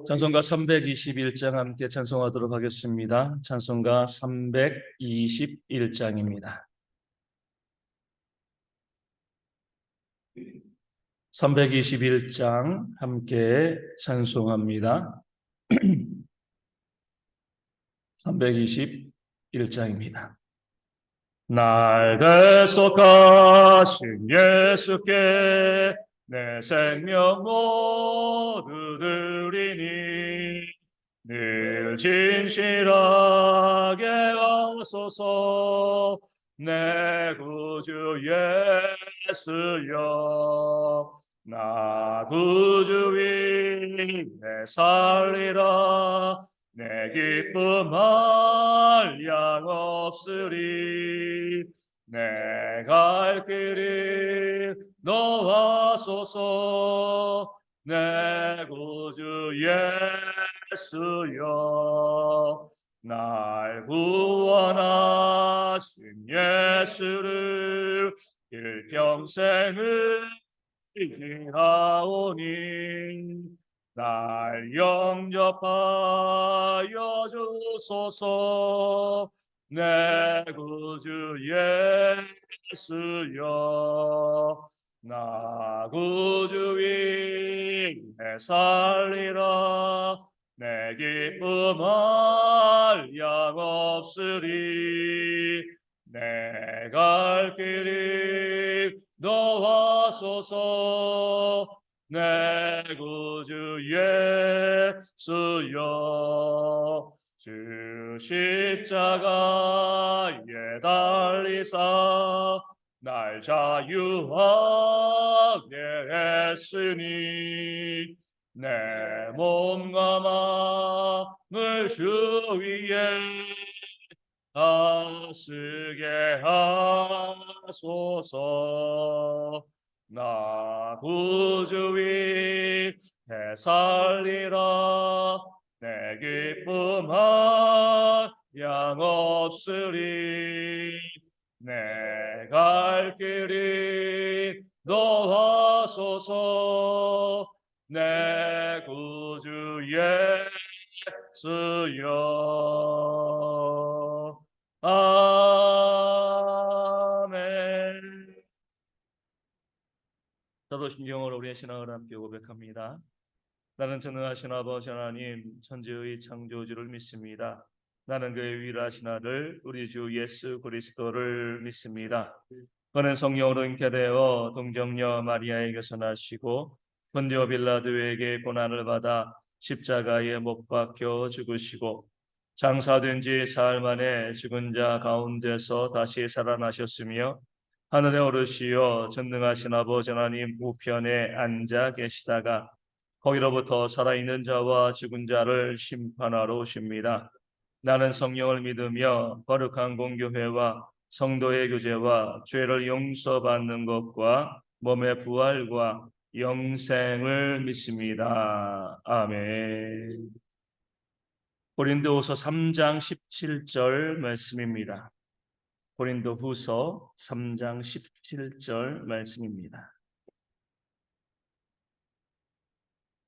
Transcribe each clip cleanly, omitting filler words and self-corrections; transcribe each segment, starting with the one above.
찬송가 321장 함께 찬송하도록 하겠습니다. 찬송가 321장입니다. 321장 함께 찬송합니다. 321장입니다. 날 대속하신 예수께 내 생명 모두 드리니 늘 진실하게 하소서. 내 구주 예수여, 나 구주 위에 살리라. 내 기쁨 한량 없으리. 내 갈 길이 너하소서. 내 구주 예수여, 날 구원하신 예수를 일평생을 지나오니 날 영접하여 주소서. 내 구주 예수여, 나 구주 위에 살리라. 내 기쁨 한량 없으리. 내 갈 길이 너하소서. 내 구주 예수여, 주 십자가에 달리사 날 자유하게 했으니 내 몸과 마음을 주 위에 다스게 하소서. 나 구주 위에 살리라. 내 기쁨 한량 없으리. 내 갈 길이 너하소서. 내 구주 예수여, 아멘. 자도심경으로 우리의 신앙을 함께 고백합니다. 나는 전능하신 아버지 하나님, 천지의 창조주를 믿습니다. 나는 그의 유일하신 아들 우리 주 예수 그리스도를 믿습니다. 그는 성령으로 잉태되어 동정녀 마리아에게서 나시고 본디오 빌라도에게 고난을 받아 십자가에 못 박혀 죽으시고 장사된 지 사흘 만에 죽은 자 가운데서 다시 살아나셨으며 하늘에 오르시어 전능하신 아버지 하나님 우편에 앉아 계시다가 거기로부터 살아있는 자와 죽은 자를 심판하러 오십니다. 나는 성령을 믿으며 거룩한 공교회와 성도의 교제와 죄를 용서받는 것과 몸의 부활과 영생을 믿습니다. 아멘. 고린도후서 3장 17절 말씀입니다. 고린도후서 3장 17절 말씀입니다.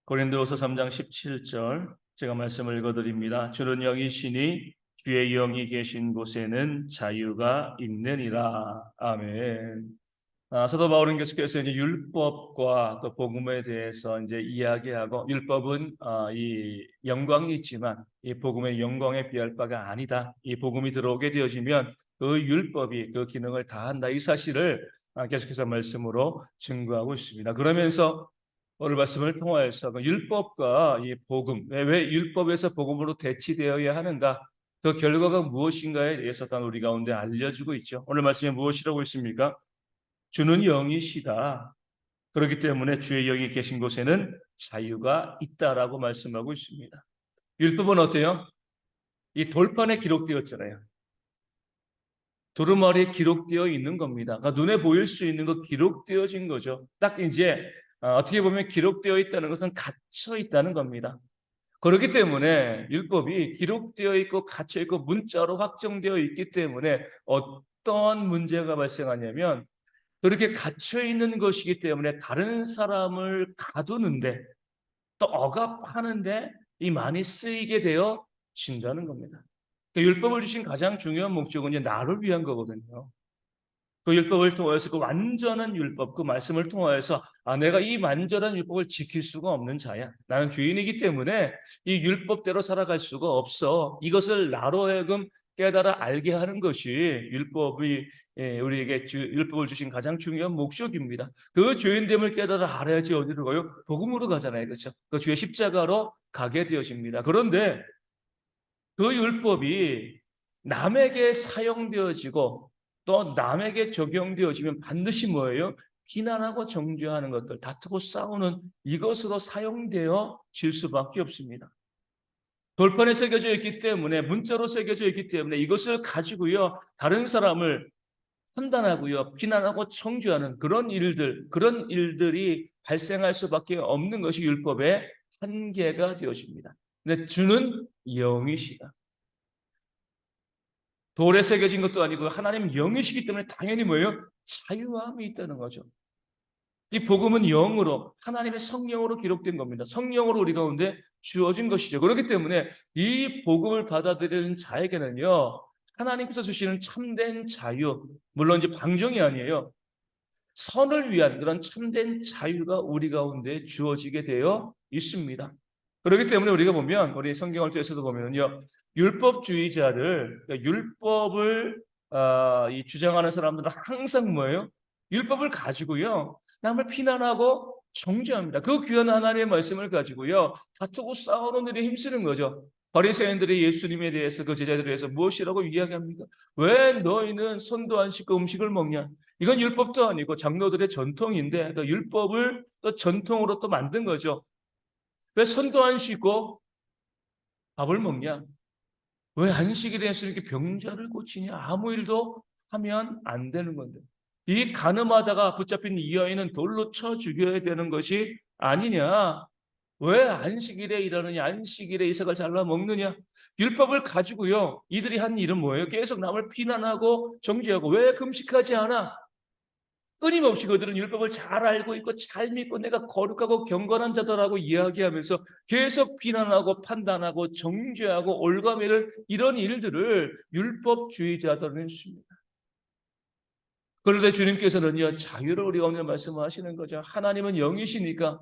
고린도후서 3장 17절 제가 말씀을 읽어드립니다. 주는 영이시니 주의 영이 계신 곳에는 자유가 있느니라. 아멘. 사도 바울은 계속해서 이제 율법과 또 복음에 대해서 이제 이야기하고, 율법은 이 영광이 있지만 이 복음의 영광에 비할 바가 아니다. 이 복음이 들어오게 되어지면 그 율법이 그 기능을 다한다. 이 사실을 계속해서 말씀으로 증거하고 있습니다. 그러면서 오늘 말씀을 통하여서 그 율법과 이 복음, 왜 율법에서 복음으로 대치되어야 하는가, 그 결과가 무엇인가에 대해서 우리 가운데 알려주고 있죠. 오늘 말씀이 무엇이라고 있습니까? 주는 영이시다. 그렇기 때문에 주의 영이 계신 곳에는 자유가 있다라고 말씀하고 있습니다. 율법은 어때요? 이 돌판에 기록되었잖아요. 두루마리에 기록되어 있는 겁니다. 그러니까 눈에 보일 수 있는 거 기록되어진 거죠. 딱 이제 어떻게 보면 기록되어 있다는 것은 갇혀 있다는 겁니다. 그렇기 때문에 율법이 기록되어 있고 갇혀 있고 문자로 확정되어 있기 때문에 어떤 문제가 발생하냐면, 그렇게 갇혀 있는 것이기 때문에 다른 사람을 가두는데 또 억압하는데 이 많이 쓰이게 되어진다는 겁니다. 그러니까 율법을 주신 가장 중요한 목적은 나를 위한 거거든요. 그 율법을 통해서 그 완전한 율법, 그 말씀을 통하여서 내가 이 완전한 율법을 지킬 수가 없는 자야. 나는 죄인이기 때문에 이 율법대로 살아갈 수가 없어. 이것을 나로 하여금 깨달아 알게 하는 것이 율법이 우리에게 율법을 주신 가장 중요한 목적입니다. 그 죄인됨을 깨달아 알아야지 어디로 가요? 복음으로 가잖아요. 그렇죠? 그 주의 십자가로 가게 되어집니다. 그런데 그 율법이 남에게 사용되어지고 또 남에게 적용되어지면 반드시 뭐예요? 비난하고 정죄하는 것들, 다투고 싸우는 이것으로 사용되어질 수밖에 없습니다. 돌판에 새겨져 있기 때문에, 문자로 새겨져 있기 때문에 이것을 가지고요, 다른 사람을 판단하고요, 비난하고 정죄하는 그런 일들이 발생할 수밖에 없는 것이 율법의 한계가 되어집니다. 근데 주는 영이시다. 돌에 새겨진 것도 아니고 하나님 영이시기 때문에 당연히 뭐예요? 자유함이 있다는 거죠. 이 복음은 영으로, 하나님의 성령으로 기록된 겁니다. 성령으로 우리 가운데 주어진 것이죠. 그렇기 때문에 이 복음을 받아들이는 자에게는요, 하나님께서 주시는 참된 자유, 물론 이제 방종이 아니에요. 선을 위한 그런 참된 자유가 우리 가운데 주어지게 되어 있습니다. 그렇기 때문에 우리가 보면, 우리 성경을 통해서도 보면요, 율법주의자들, 그러니까 율법을 이 주장하는 사람들은 항상 뭐예요? 율법을 가지고요, 남을 비난하고 정죄합니다. 그 귀한 하나님의 말씀을 가지고요, 다투고 싸우는 일에 힘쓰는 거죠. 바리새인들이 예수님에 대해서, 그 제자들에 대해서 무엇이라고 이야기합니까? 왜 너희는 손도 안 씻고 음식을 먹냐? 이건 율법도 아니고 장로들의 전통인데 또 율법을 또 전통으로 또 만든 거죠. 왜 손도 안 씻고 밥을 먹냐? 왜 안식일에 대해서 이렇게 병자를 고치냐? 아무 일도 하면 안 되는 건데. 이 간음하다가 붙잡힌 이 여인은 돌로 쳐 죽여야 되는 것이 아니냐? 왜 안식일에 일하느냐? 안식일에 이삭을 잘라 먹느냐? 율법을 가지고요, 이들이 한 일은 뭐예요? 계속 남을 비난하고 정죄하고, 왜 금식하지 않아? 끊임없이 그들은 율법을 잘 알고 있고 잘 믿고 내가 거룩하고 경건한 자다라고 이야기하면서 계속 비난하고 판단하고 정죄하고 올가매를, 이런 일들을 율법주의자들은 했습니다. 그런데 주님께서는요, 자유를 우리 가운데 말씀하시는 거죠. 하나님은 영이시니까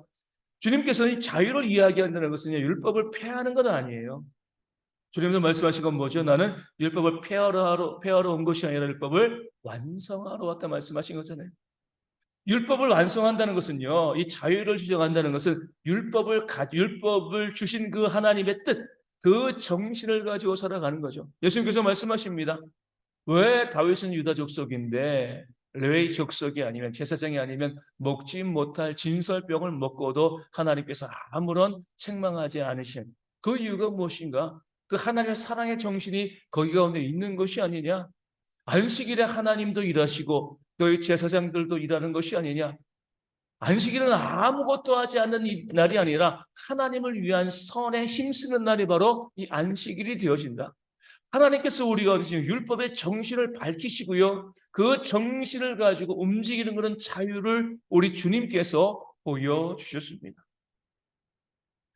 주님께서는 이 자유를 이야기한다는 것은 율법을 폐하는 건 아니에요. 주님도 말씀하신 건 뭐죠? 나는 율법을 폐하러 온 것이 아니라 율법을 완성하러 왔다 말씀하신 거잖아요. 율법을 완성한다는 것은요, 이 자유를 주장한다는 것은 율법을 주신 그 하나님의 뜻, 그 정신을 가지고 살아가는 거죠. 예수님께서 말씀하십니다. 왜 다윗은 유다 족속인데 레위 족속이 아니면, 제사장이 아니면 먹지 못할 진설병을 먹고도 하나님께서 아무런 책망하지 않으신 그 이유가 무엇인가? 그 하나님의 사랑의 정신이 거기 가운데 있는 것이 아니냐? 안식일에 하나님도 일하시고 너희 제사장들도 일하는 것이 아니냐? 안식일은 아무것도 하지 않는 날이 아니라 하나님을 위한 선에 힘쓰는 날이 바로 이 안식일이 되어진다. 하나님께서 우리가 지금 율법의 정신을 밝히시고요, 그 정신을 가지고 움직이는 그런 자유를 우리 주님께서 보여주셨습니다.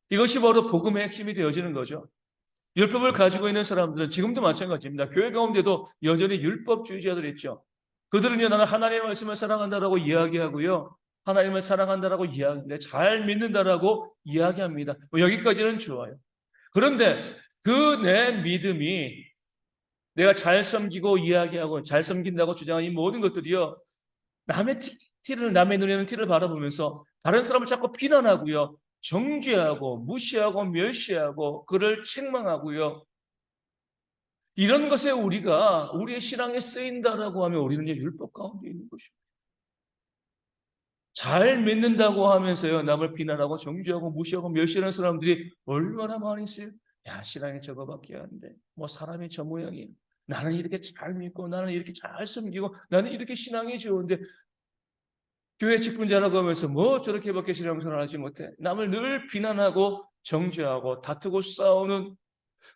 이것이 바로 복음의 핵심이 되어지는 거죠. 율법을 가지고 있는 사람들은 지금도 마찬가지입니다. 교회 가운데도 여전히 율법주의자들이 있죠. 그들은요, 나는 하나님의 말씀을 사랑한다라고 이야기하고요, 하나님을 사랑한다라고 이야기하는데 잘 믿는다라고 이야기합니다. 여기까지는 좋아요. 그런데 그 내 믿음이, 내가 잘 섬기고 이야기하고 잘 섬긴다고 주장하는 이 모든 것들이요, 남의 눈에는 티를 바라보면서 다른 사람을 자꾸 비난하고요, 정죄하고 무시하고 멸시하고 그를 책망하고요, 이런 것에 우리가 우리의 신앙에 쓰인다라고 하면 우리는 율법 가운데 있는 것입니다. 잘 믿는다고 하면서요, 남을 비난하고 정죄하고 무시하고 멸시하는 사람들이 얼마나 많이 있어요. 야, 신앙이 저거밖에 안 돼. 뭐 사람이 저 모양이야. 나는 이렇게 잘 믿고 나는 이렇게 잘 섬기고 나는 이렇게 신앙이 좋은데 교회 직분자라고 하면서 뭐 저렇게밖에 신앙생활을 하지 못해. 남을 늘 비난하고 정죄하고 다투고 싸우는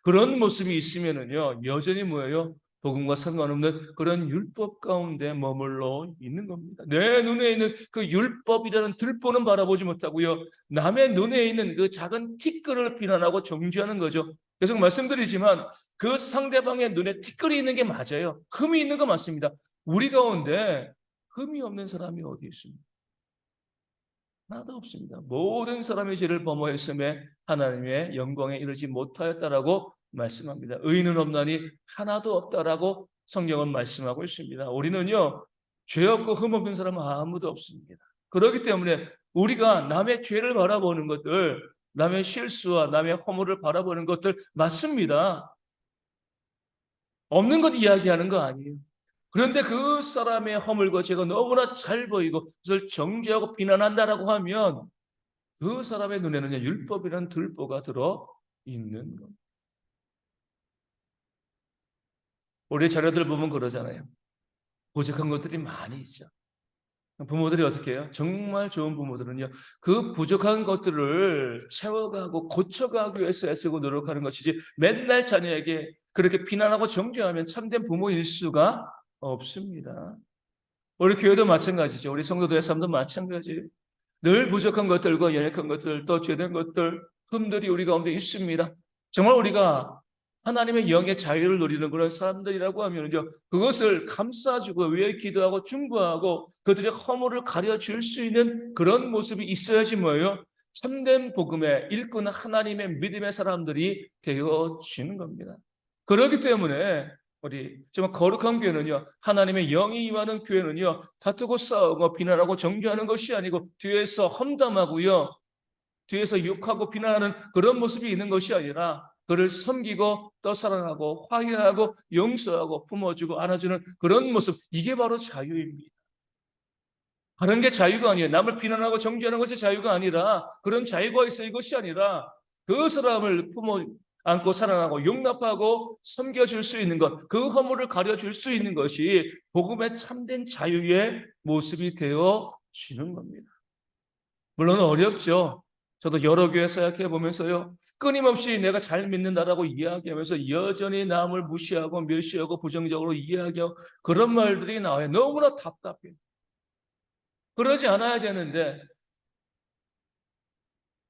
그런 모습이 있으면은요, 여전히 뭐예요? 복음과 상관없는 그런 율법 가운데 머물러 있는 겁니다. 내 눈에 있는 그 율법이라는 들보는 바라보지 못하고요, 남의 눈에 있는 그 작은 티끌을 비난하고 정죄하는 거죠. 계속 말씀드리지만 그 상대방의 눈에 티끌이 있는 게 맞아요. 흠이 있는 거 맞습니다. 우리 가운데 흠이 없는 사람이 어디 있습니까? 하나도 없습니다. 모든 사람의 죄를 범하였음에 하나님의 영광에 이르지 못하였다라고 말씀합니다. 의인은 없나니 하나도 없다라고 성경은 말씀하고 있습니다. 우리는요, 죄 없고 흠 없는 사람은 아무도 없습니다. 그렇기 때문에 우리가 남의 죄를 바라보는 것들, 남의 실수와 남의 허물을 바라보는 것들 맞습니다. 없는 것 이야기하는 거 아니에요. 그런데 그 사람의 허물과 죄가 너무나 잘 보이고 그것을 정죄하고 비난한다라고 하면 그 사람의 눈에는 율법이라는 들보가 들어 있는 겁니다. 우리 자녀들 보면 그러잖아요. 부족한 것들이 많이 있죠. 부모들이 어떻게 해요? 정말 좋은 부모들은요, 그 부족한 것들을 채워가고 고쳐가기 위해서 애쓰고 노력하는 것이지 맨날 자녀에게 그렇게 비난하고 정죄하면 참된 부모일 수가 없습니다. 우리 교회도 마찬가지죠. 우리 성도들의 삶도 마찬가지예요. 늘 부족한 것들과 연약한 것들, 또 죄된 것들, 흠들이 우리 가운데 있습니다. 정말 우리가 하나님의 영의 자유를 누리는 그런 사람들이라고 하면요, 그것을 감싸주고 위에 기도하고 중보하고 그들의 허물을 가려줄 수 있는 그런 모습이 있어야지 뭐예요? 참된 복음의 일꾼 하나님의 믿음의 사람들이 되어지는 겁니다. 그렇기 때문에 우리 정말 거룩한 교회는요, 하나님의 영이 임하는 교회는요, 다투고 싸우고 비난하고 정죄하는 것이 아니고 뒤에서 험담하고요, 뒤에서 욕하고 비난하는 그런 모습이 있는 것이 아니라 그를 섬기고 또 사랑하고 화해하고 용서하고 품어주고 안아주는 그런 모습, 이게 바로 자유입니다. 다른 게 자유가 아니에요. 남을 비난하고 정죄하는 것이 자유가 아니라, 그런 자유가 있어 이것이 아니라 그 사람을 품어 안고 사랑하고 용납하고 섬겨줄 수 있는 것, 그 허물을 가려줄 수 있는 것이 복음의 참된 자유의 모습이 되어지는 겁니다. 물론 어렵죠. 저도 여러 교회 사역해 보면서요, 끊임없이 내가 잘 믿는다라고 이야기하면서 여전히 남을 무시하고 멸시하고 부정적으로 이야기하고 그런 말들이 나와요. 너무나 답답해요. 그러지 않아야 되는데,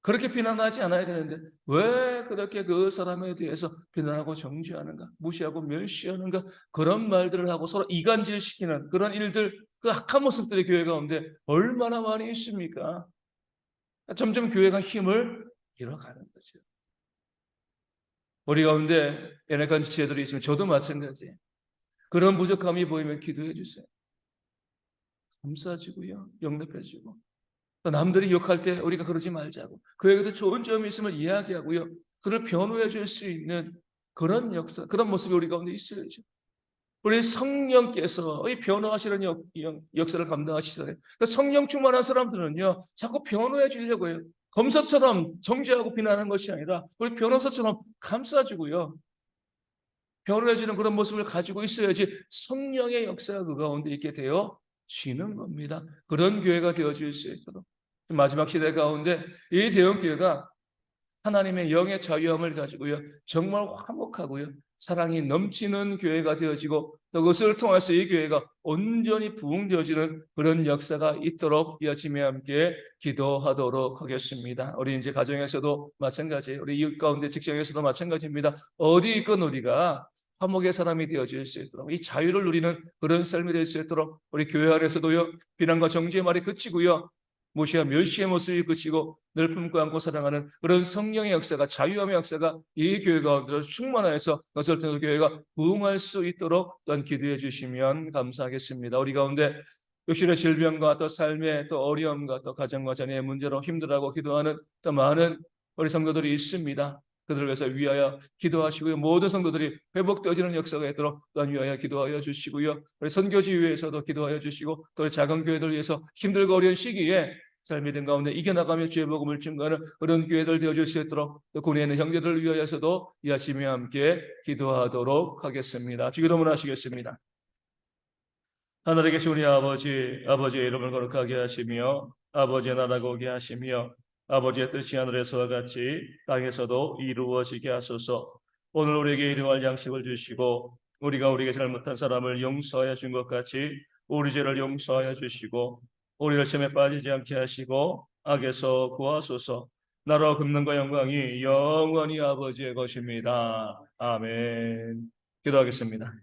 그렇게 비난하지 않아야 되는데 왜 그렇게 그 사람에 대해서 비난하고 정죄하는가, 무시하고 멸시하는가, 그런 말들을 하고 서로 이간질시키는 그런 일들, 그 악한 모습들이 교회 가운데 얼마나 많이 있습니까? 점점 교회가 힘을 잃어가는 거죠. 우리 가운데 연약한 지체들이 있으면 저도 마찬가지예요. 그런 부족함이 보이면 기도해 주세요. 감싸주고요, 용납해주고, 또 남들이 욕할 때 우리가 그러지 말자고, 그에게도 좋은 점이 있으면 이야기하고요, 그를 변호해 줄 수 있는 그런 역사, 그런 모습이 우리 가운데 있어야죠. 우리 성령께서 이 변호하시는 역사를 감당하시잖아요. 그러니까 성령 충만한 사람들은요, 자꾸 변호해 주려고 해요. 검사처럼 정죄하고 비난하는 것이 아니라 우리 변호사처럼 감싸주고요, 변호해주는 그런 모습을 가지고 있어야지 성령의 역사가 그 가운데 있게 되어지는 겁니다. 그런 교회가 되어질 수 있도록 마지막 시대 가운데 이 대형교회가 하나님의 영의 자유함을 가지고요, 정말 화목하고요, 사랑이 넘치는 교회가 되어지고 또 그것을 통해서 이 교회가 온전히 부흥되어지는 그런 역사가 있도록 이어짐에 함께 기도하도록 하겠습니다. 우리 이제 가정에서도 마찬가지예요. 우리 이웃 가운데 직장에서도 마찬가지입니다. 어디 있건 우리가 화목의 사람이 되어질 수 있도록, 이 자유를 누리는 그런 삶이 될 수 있도록 우리 교회 안에서도요, 비난과 정죄의 말이 그치고요, 무시와 멸시의 모습이 그치고 늘 품고 안고 사랑하는 그런 성령의 역사가, 자유함의 역사가 이 교회 가운데로 충만하여서 그것을 통해서 교회가 부흥할 수 있도록 또한 기도해 주시면 감사하겠습니다. 우리 가운데 육신의 질병과 또 삶의 또 어려움과 또 가정과 자녀의 문제로 힘들어하고 기도하는 또 많은 우리 성도들이 있습니다. 그들을 위해서 위하여 기도하시고요, 모든 성도들이 회복되어지는 역사가 있도록 또한 위하여 기도하여 주시고요, 우리 선교지 위해서도 기도하여 주시고, 또 우리 작은 교회들 위해서 힘들고 어려운 시기에 삶의 등 가운데 이겨나가며 주의 복음을 증거하는 그런 교회들 되어줄 수 있도록, 또 군에 있는 형제들을 위하여서도 이 아침에 함께 기도하도록 하겠습니다. 기도문 하시겠습니다. 하늘에 계신 우리 아버지, 아버지의 이름을 거룩하게 하시며 아버지의 나라가 오게 하시며 아버지의 뜻이 하늘에서와 같이 땅에서도 이루어지게 하소서. 오늘 우리에게 일용할 양식을 주시고 우리가 우리에게 잘못한 사람을 용서하여 준 것 같이 우리 죄를 용서하여 주시고 우리를 시험에 빠지지 않게 하시고 악에서 구하소서. 나라와 권능과 영광이 영원히 아버지의 것입니다. 아멘. 기도하겠습니다.